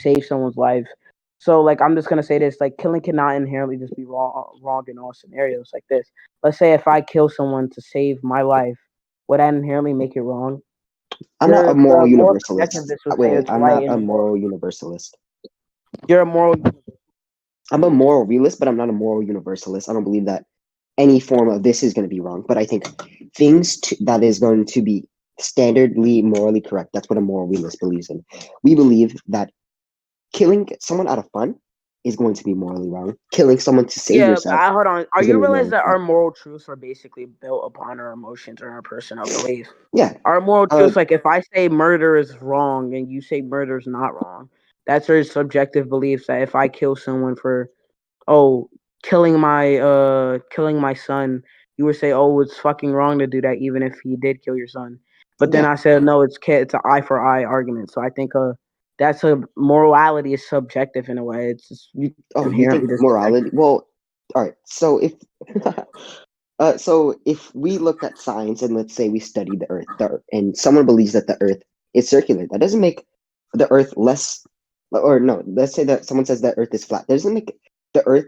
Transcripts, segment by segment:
save someone's life. So like I'm just gonna say this: like killing cannot inherently just be wrong in all scenarios. Like this, let's say if I kill someone to save my life, would that inherently make it wrong? I'm not a The moral moral universalist. subjectivist would say Wait, it's I'm right not and a it's wrong. moral universalist. You're a moral. I'm a moral realist, but I'm not a moral universalist. I don't believe that any form of this is going to be wrong. But I think that is going to be standardly morally correct. That's what a moral realist believes in. We believe that killing someone out of fun is going to be morally wrong. Killing someone to save Yeah, yourself hold on. Are is going you to be realize morally that our correct. moral truths are basically built upon our emotions and our personal beliefs? Yeah. Our moral truths, like if I say murder is wrong and you say murder is not wrong, that's your subjective beliefs. That if I kill someone for killing my son, you would say, oh, it's fucking wrong to do that, even if he did kill your son. But then Yeah. I said, no, it's an eye for eye argument. So I think that's a morality is subjective in a way. It's just Oh, you inherently think just morality? Well, all right. So if we looked at science and let's say we studied the Earth, and someone believes that the Earth is circular, that doesn't make the Earth less. Or no, let's say that someone says the Earth is flat. That doesn't make the Earth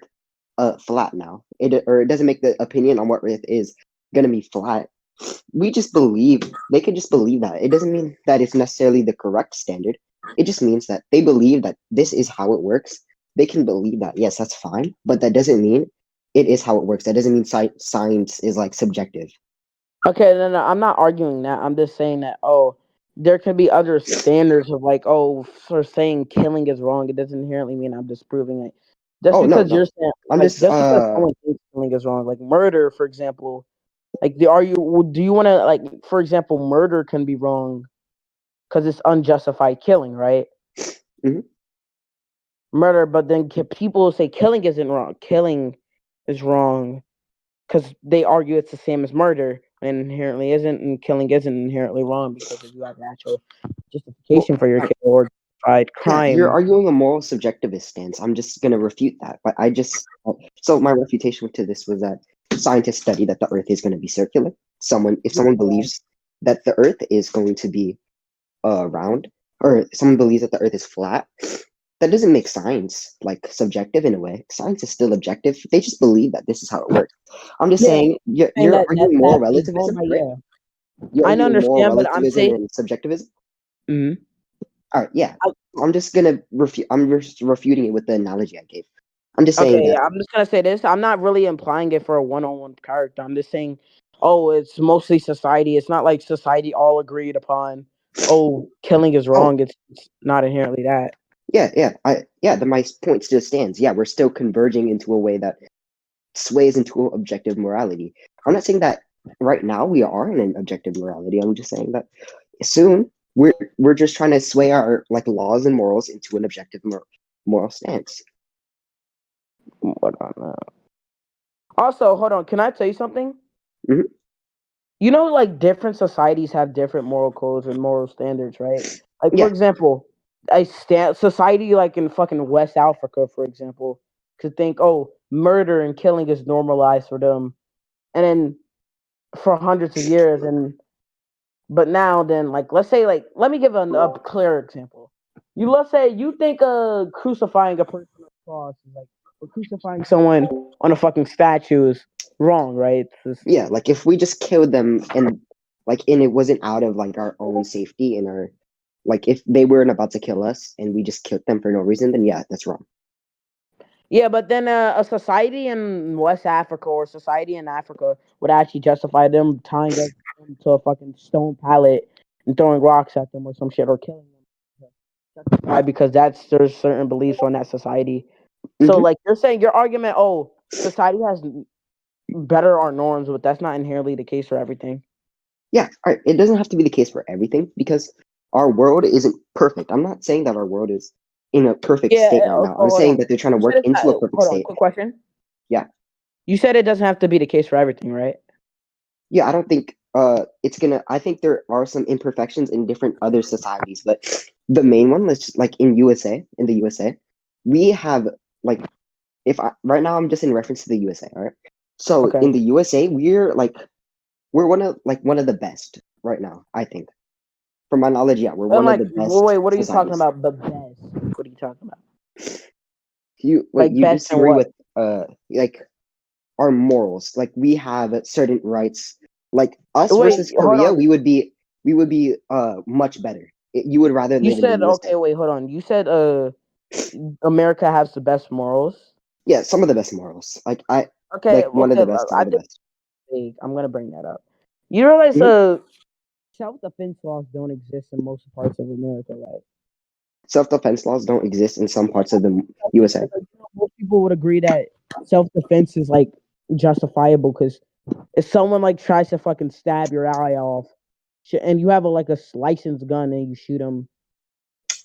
flat now. It doesn't make the opinion on what Earth is gonna be flat. We just believe they could just believe that. It doesn't mean that it's necessarily the correct standard. It just means that they believe that this is how it works. They can believe that. Yes, that's fine, but that doesn't mean it is how it works. That doesn't mean science is like subjective. okay. No, I'm not arguing that. I'm just saying that there can be other standards of like for saying killing is wrong. It doesn't inherently mean I'm disproving it. Just Oh no, because no. you're saying I'm like just just because someone thinks killing is wrong, like murder, for example. Like, do you want to like, for example, murder can be wrong because it's unjustified killing, right? mhm. Murder, but then people say killing isn't wrong. Killing is wrong because they argue it's the same as murder, and inherently isn't, and killing isn't inherently wrong because if you have actual Well, justification for your all right. kill or justified Yeah, you're crime. arguing a moral subjectivist stance. I'm just gonna refute that. But so my refutation to this was that scientists study that the Earth is going to be circular. If someone believes that the Earth is going to be round, or someone believes that the Earth is flat, that doesn't make science like subjective in a way. Science is still objective. They just believe that this is how it works. I'm just Yeah, saying saying you're arguing moral that's going relativism, by, right? yeah. You're I arguing moral understand, but I'm relativism saying. and subjectivism. Mhm. All right, yeah. I'm just gonna refute. I'm just refuting it with the analogy I gave. I'm just saying Okay, that. yeah, I'm just gonna say this. I'm not really implying it for a one-on-one character. I'm just saying, it's mostly society. It's not like society all agreed upon. Oh, killing is Oh, wrong. It's not inherently that. yeah. My point still stands. Yeah, we're still converging into a way that sways into objective morality. I'm not saying that right now we are in an objective morality. I'm just saying that soon we're just trying to sway our like laws and morals into an objective moral stance. What on that? Also, hold on. Can I tell you something? Mhm. You know, like different societies have different moral codes and moral standards, right? Like for Yeah. example, society like in fucking West Africa, for example, could think, oh, murder and killing is normalized for them, and then for hundreds of years, and but now then, like let's say, like let me give a clear example. Let's say you think crucifying a person on a cross is like, or crucifying someone on a fucking statue is wrong, right? Yeah, like if we just killed them and it wasn't out of like our own safety and our like if they weren't about to kill us and we just killed them for no reason, then yeah, that's wrong. Yeah, but then a society in West Africa or society in Africa would actually justify them tying them to a fucking stone pallet and throwing rocks at them or some shit or killing them. Justify because there's certain beliefs on that society. So Hmm. like you're saying your argument, society has better our norms, but that's not inherently the case for everything. Yeah, all right. It doesn't have to be the case for everything because our world isn't perfect. I'm not saying that our world is in a perfect Yeah. state right now. I'm Hold saying on. that they're trying to You said work it's not. into a perfect Hold on. state. Quick question. Yeah. You said it doesn't have to be the case for everything, right? Yeah, I don't think it's gonna I think there are some imperfections in different other societies, but the main one, let's just like in the USA, we have like if I right now I'm just in reference to the USA, all right? So Okay. in the USA, we're one of the best right now, I think. From my knowledge, yeah, we're And one of like, the best wait, what are you talking societies. about? The best. What are you talking about? You Like best and disagree what? with like our morals. Like we have certain rights. Like us Wait, versus hold Korea, on. we would be much better. You would rather You live in the said USA. okay. Wait, hold on. You said America has the best morals. Yeah, some of the best morals. I Okay, like one of okay. the best, some I of the think best. I'm gonna bring that up. You realize Mhm. self defense laws don't exist in most parts of America, right? Self-defense laws don't exist in some parts of the USA. Like, most people would agree that self defense is like justifiable because if someone like tries to fucking stab your eye off, and you have like a licensed gun and you shoot him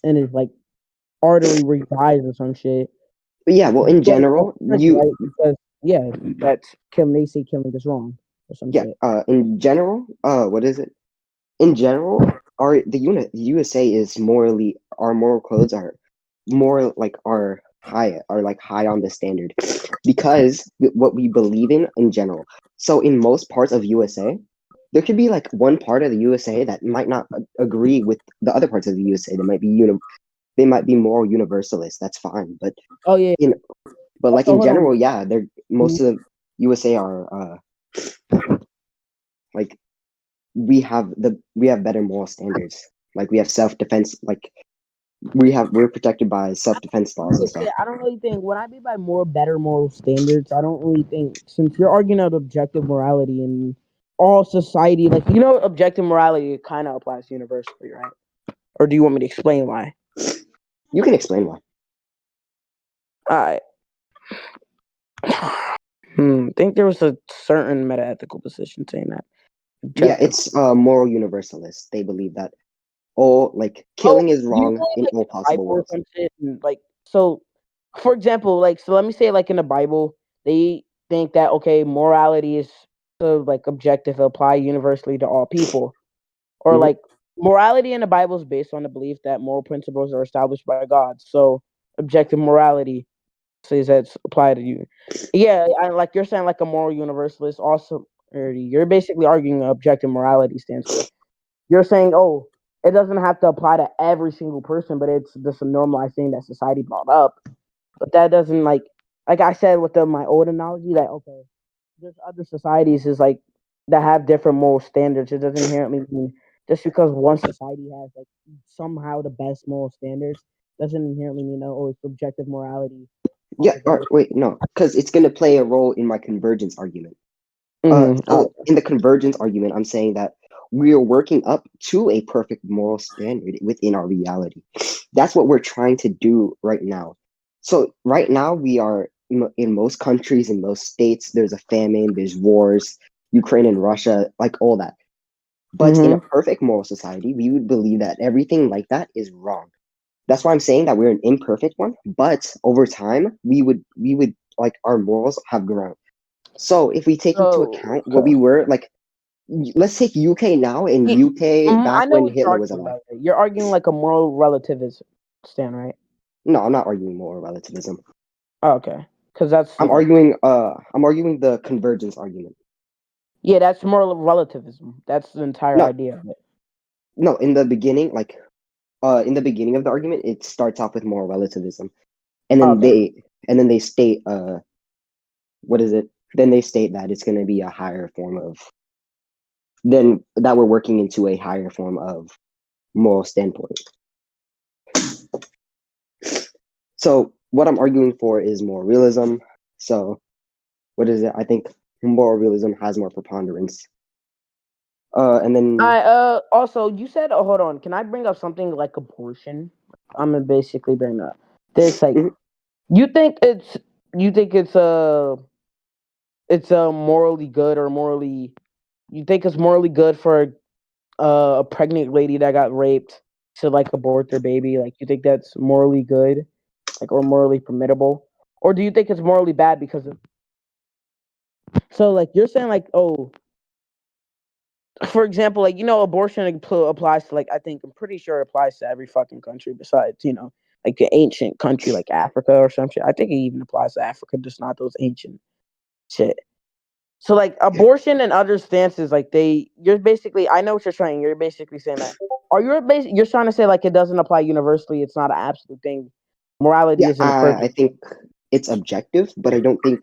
and his like artery where he dies or some shit, But yeah, well, you in go to self general, defense, right? Because yeah, that's killing. They say killing is wrong or some yeah, shit. in general, what is it? In general, the USA is morally, our moral codes are more like are like high on the standard because what we believe in general. So in most parts of USA, there could be like one part of the USA that might not agree with the other parts of the USA. They might be more universalist. That's fine, but Oh yeah. in but like Also, in hold on. general, yeah, they're most of the USA are like we have better moral standards. Like we have self defense. Like we're protected by self defense laws and stuff. I don't really think what I mean by more better moral standards. I don't really think since you're arguing about objective morality in all society, like objective morality kind of applies universally, right? Or do you want me to explain why? You can explain why. I think there was a certain meta ethical position saying that Yeah, objective. it's moral universalist. They believe that all like Oh, killing is do you wrong believe in like all in the possible Bible or worlds. some shit? And, like so, for example, like so, let me say like in the Bible, they think that okay, morality is like objective, apply universally to all people, or Hmm. like morality in the Bible is based on the belief that moral principles are established by God. So objective morality says that's applied to you. Yeah, like you're saying like a moral universalist. Also, you're basically arguing objective morality stands for. You're saying, oh, it doesn't have to apply to every single person, but it's just a normalized thing that society brought up. But that doesn't like I said with my old analogy that okay, there's other societies is like that have different moral standards. It doesn't inherently mean just because one society has like somehow the best moral standards doesn't inherently mean that oh it's subjective morality Yeah. applies to Or every. wait, no, because it's gonna play a role in my convergence argument. So Mm-hmm. in the convergence argument, I'm saying that we are working up to a perfect moral standard within our reality. That's what we're trying to do right now. So right now we are in most countries, in most states, there's a famine, there's wars, Ukraine and Russia, like all that. But in a Mm-hmm. perfect moral society, we would believe that everything like that is wrong. That's why I'm saying that we're an imperfect one. But over time, we would like our morals have grown. So if we take into So account what okay. we were like, let's take UK now and UK back I know when what you're Hitler was arguing alive. about. You're arguing like a moral relativism stand, right? No, I'm not arguing moral relativism. Oh, okay, because that's I'm arguing the convergence argument. yeah, that's moral relativism. That's the entire No, idea of it. no, in the beginning of the argument, it starts off with moral relativism, and then Okay, they state what is it? Then they state that it's going to be a higher form of then that we're working into a higher form of moral standpoint. So what I'm arguing for is more realism. So what is it? I think moral realism has more preponderance. And then I also you said hold on. Can I bring up something like abortion? I'm gonna basically bring up this like mhm. you think it's you think it's morally good or morally you think it's morally good for a pregnant lady that got raped to like abort their baby? Like you think that's morally good, like or morally permittable, or do you think it's morally bad because of so like you're saying like oh for example like abortion applies to like I think I'm pretty sure it applies to every fucking country besides like an ancient country like Africa or some shit. I think it even applies to Africa, just not those ancient shit. So like abortion and other stances, like you're basically, I know what you're saying. You're basically saying that, or you're trying to say like it doesn't apply universally. It's not an absolute thing. Morality Yeah, isn't a perfect. I think it's objective, but I don't think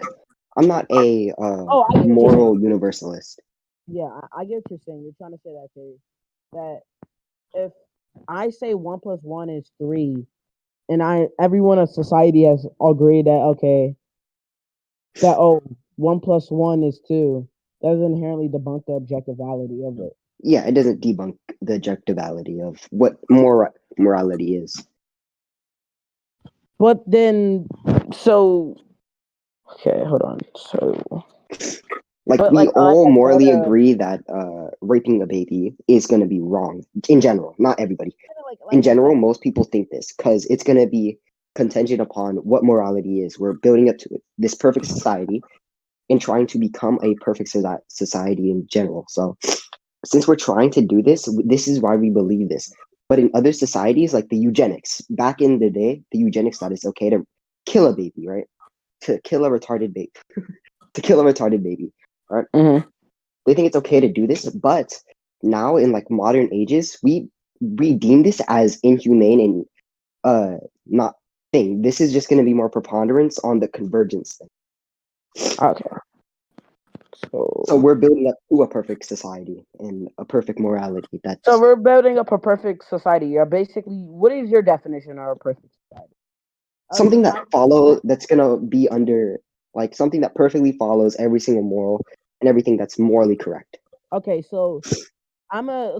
I'm not a Oh, I get what you're saying. moral universalist. Yeah, I get what you're saying. You're trying to say that, Terry, that if I say 1 plus 1 is 3, and everyone in society has agreed that okay, that 1 plus 1 is 2, that doesn't inherently debunk the objectivity of it. Yeah, it doesn't debunk the objectivity of what morality is. But then, so okay, hold on. So, Like but we like all I said, morally agree that raping a baby is going to be wrong in general. Not everybody. In like I general, said, most people think this because it's going to be contingent upon what morality is. We're building up to it, this perfect society and trying to become a perfect society in general. So since we're trying to do this, this is why we believe this. But in other societies, like the eugenics, back in the day, the eugenics thought it's okay to kill a baby, right? To kill a retarded baby, to kill a retarded baby, right? mm-hmm. They think it's okay to do this, but now in like modern ages, we deem this as inhumane and not thing. This is just going to be more preponderance on the convergence thing. Okay. So So, we're building up to a perfect society and a perfect morality. so That's we're building up a perfect society. You're basically, what is your definition of a perfect society? A something that society. that's gonna be under like something that perfectly follows every single moral and everything that's morally correct. Okay, so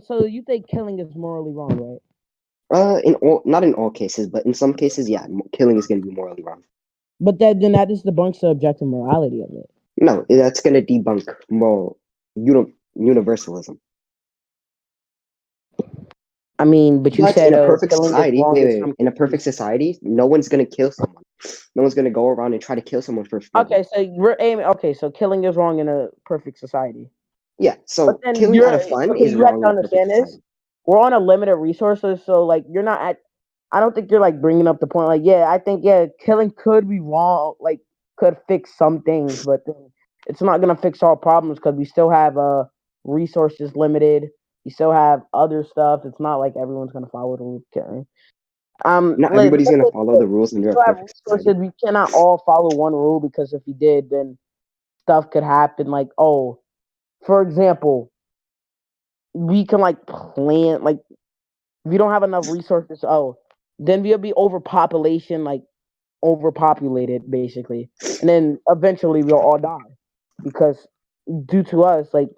so you think killing is morally wrong, right? In all, not in all cases, but in some cases, yeah, killing is gonna be morally wrong. But then that just debunks the objective morality of it. No, that's gonna debunk moral universalism. I mean, but you But said, in a oh, perfect killing is society, wrong wait, in wait, wait. some In a cases. perfect society, no one's gonna kill someone. No one's gonna go around and try to kill someone for fun. Okay, so we're aiming. Okay, so killing is wrong in a perfect society. Yeah, But so then killing out of fun okay, is you have wrong to in a perfect understand this. society. We're on a limited resources, so like you're not at. I don't think you're like bringing up the point. Like, yeah, I think killing could be wrong. Like, could fix some things, but then it's not gonna fix all problems because we still have resources limited. We still have other stuff. It's not like everyone's gonna follow the rules of killing. Not Let's everybody's gonna say follow this. the rules We under a still have perfect society. resources. We cannot all follow one rule because if we did, then stuff could happen. Like, oh, for example, we can like plan like if we don't have enough resources, then we'll be overpopulation, like overpopulated basically. And then eventually we'll all die because due to us, like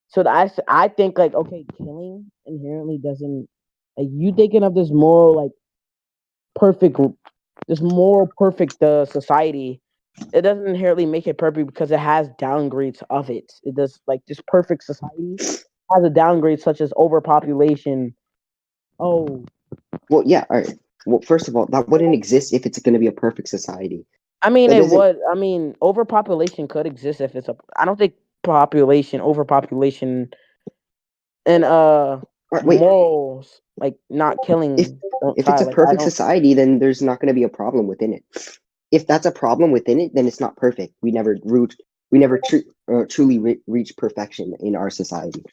so I think like okay, killing inherently doesn't like you thinking of this moral like perfect this moral perfect society, it doesn't inherently make it perfect because it has downgrades of it. It does like this perfect society has a downgrade such as overpopulation. Oh, Well, yeah, all right. Well, first of all, that wouldn't exist if it's going to be a perfect society. I mean, That it doesn't. would. I mean, overpopulation could exist if it's a. I don't think population, overpopulation, and All right, wait. morals like not If killing don't if it's tie. a Like I perfect don't. society, then there's not going to be a problem within it. If that's a problem within it, then it's not perfect. We never truly reach perfection in our society.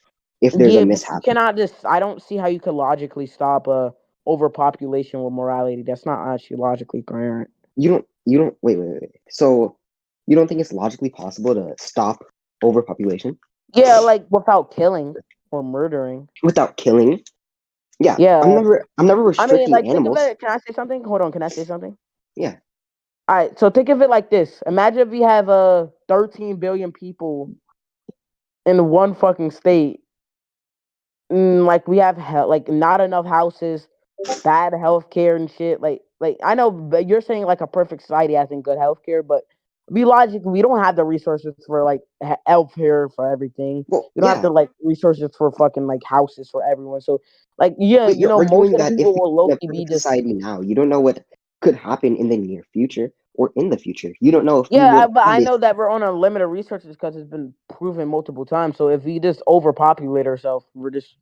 If there's a Yeah, but you mishap, cannot just. I don't see how you could logically stop a overpopulation with morality. That's not actually logically coherent. you don't. Wait. So you don't think it's logically possible to stop overpopulation Yeah, like without killing or murdering. without killing? Yeah, Yeah, I'm never I mean, restricting like think of animals. it. Can I say something? Hold on. Can I say something? Yeah. All right. So think of it like this. Imagine if we have 13 billion people in one fucking state. Like we have like not enough houses, bad healthcare and shit. Like I know, but you're saying like a perfect society has in good healthcare, but be logical. We don't have the resources for like healthcare for everything. Well, We don't have yeah. the like resources for fucking like houses for everyone. So like yeah, But you're most arguing of the that if people will low we're in a key be perfect just society now, you don't know what could happen in the near future or in the future. You don't know if we yeah. would But have I this. know that we're on unlimited resources because it's been proven multiple times. So if we just overpopulate ourselves, we're just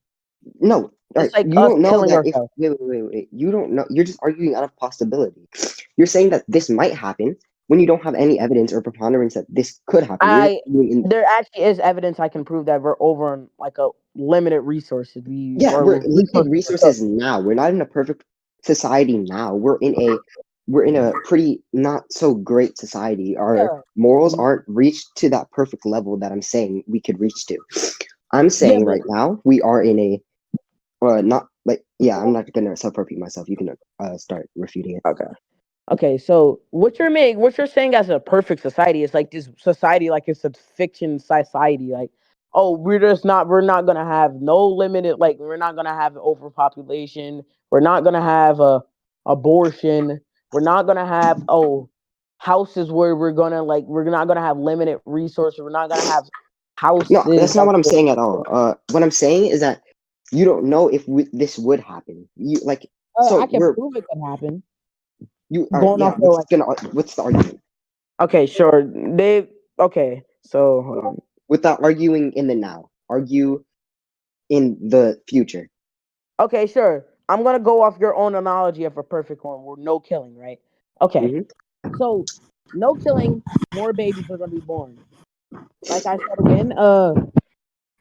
No, all right. it's like You us don't know killing that if ourselves. wait. You don't know. You're just arguing out of possibility. You're saying that this might happen when you don't have any evidence or preponderance that this could happen. You're just I arguing in There actually is evidence I can prove that we're over on like a limited resources. We yeah, our we're limited resources are stuck. resources now. We're not in a perfect society now. We're in a we're in a pretty not so great society. Our Yeah. morals Mhm. aren't reached to that perfect level that I'm saying we could reach to. I'm Yeah, saying but right now we are in a not like yeah. I'm not gonna self-repeat myself. You can start refuting it. okay. Okay, so what you're saying as a perfect society is like this society, like it's a fiction society. Like, oh, we're not gonna have no limited, like we're not gonna have overpopulation. We're not gonna have a abortion. We're not gonna have houses where we're not gonna have limited resources. We're not gonna have No, houses that's not that what I'm will. saying at all. What I'm saying is that you don't know if this would happen. You like I so can prove it can happen. you are Going yeah. off your like, What's the argument? okay, sure. Okay, so hold on. Without arguing in the now, argue in the future. Okay, sure. I'm gonna go off your own analogy of a perfect one where no killing, right? Okay. Hmm. So no killing, more babies are gonna be born. Like I said again,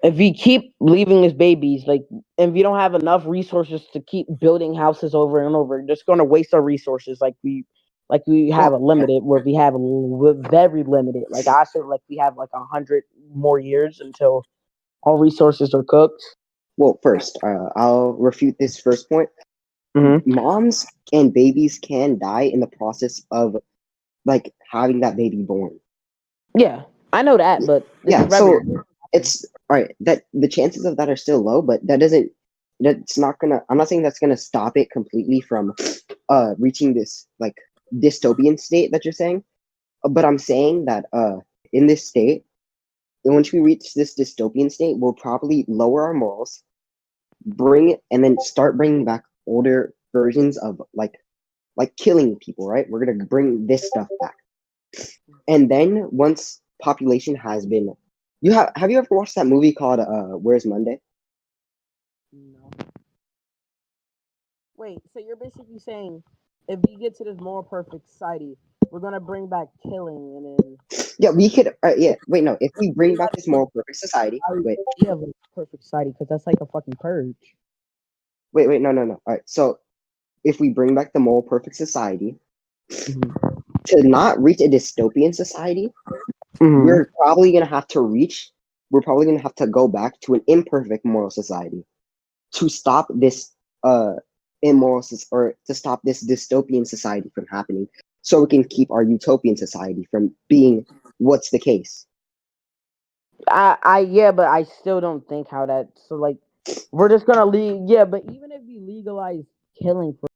if we keep leaving these babies, like and we don't have enough resources to keep building houses over and over, we're just gonna waste our resources like we have Well, a limited where we have very limited. Like I said, like we have like 100 more years until all resources are cooked. well, first, I'll refute this first point. Hmm. Moms and babies can die in the process of like having that baby born. Yeah, I know that, but it's Yeah, very so rare. it's all right that the chances of that are still low, but that doesn't that's not gonna I'm not saying that's gonna stop it completely from reaching this like dystopian state that you're saying. But I'm saying that in this state, once we reach this dystopian state, we'll probably lower our morals, bring and then start bringing back older versions of like killing people, right? We're gonna bring this stuff back. And then once population has been have you ever watched that movie called Where's Monday? No. Wait, so you're basically saying if we get to this more perfect society, we're gonna bring back killing, and then Yeah, we could yeah, wait, no, if we bring back this moral perfect society, wait, we have a perfect society because that's like a fucking purge. no. All right, so if we bring back the moral perfect society Hmm. to not reach a dystopian society, Hmm. we're probably gonna have to reach we're probably gonna have to go back to an imperfect moral society to stop this or to stop this dystopian society from happening so we can keep our utopian society from being what's the case. Yeah, but I still don't think how that. So like, we're just gonna leave. Yeah, but even if we legalize killing, for